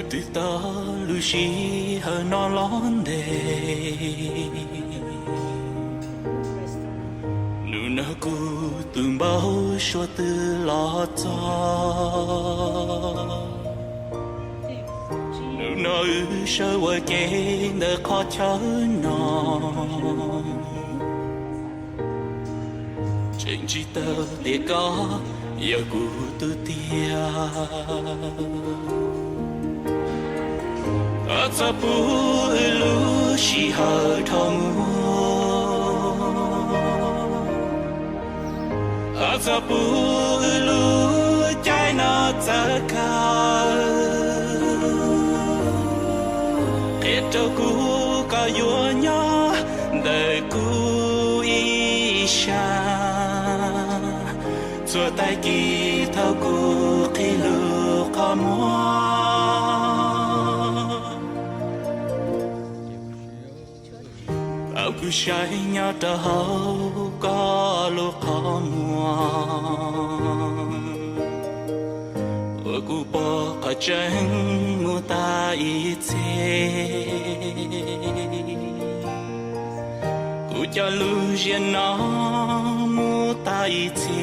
Potita lushi hanalande Nunaku tumbao shwatu lata Nuna usha wagen de khachana Chengita deka yaku tutia Atsapu lushi hatamu Atsapu lu jaina tsaka Etoku kayonya deku isha Tsutai ki tauku qilu qamwa Aku syainya tahu kalau kamu Aku pakacang mutaice Ku jalu jena mutaice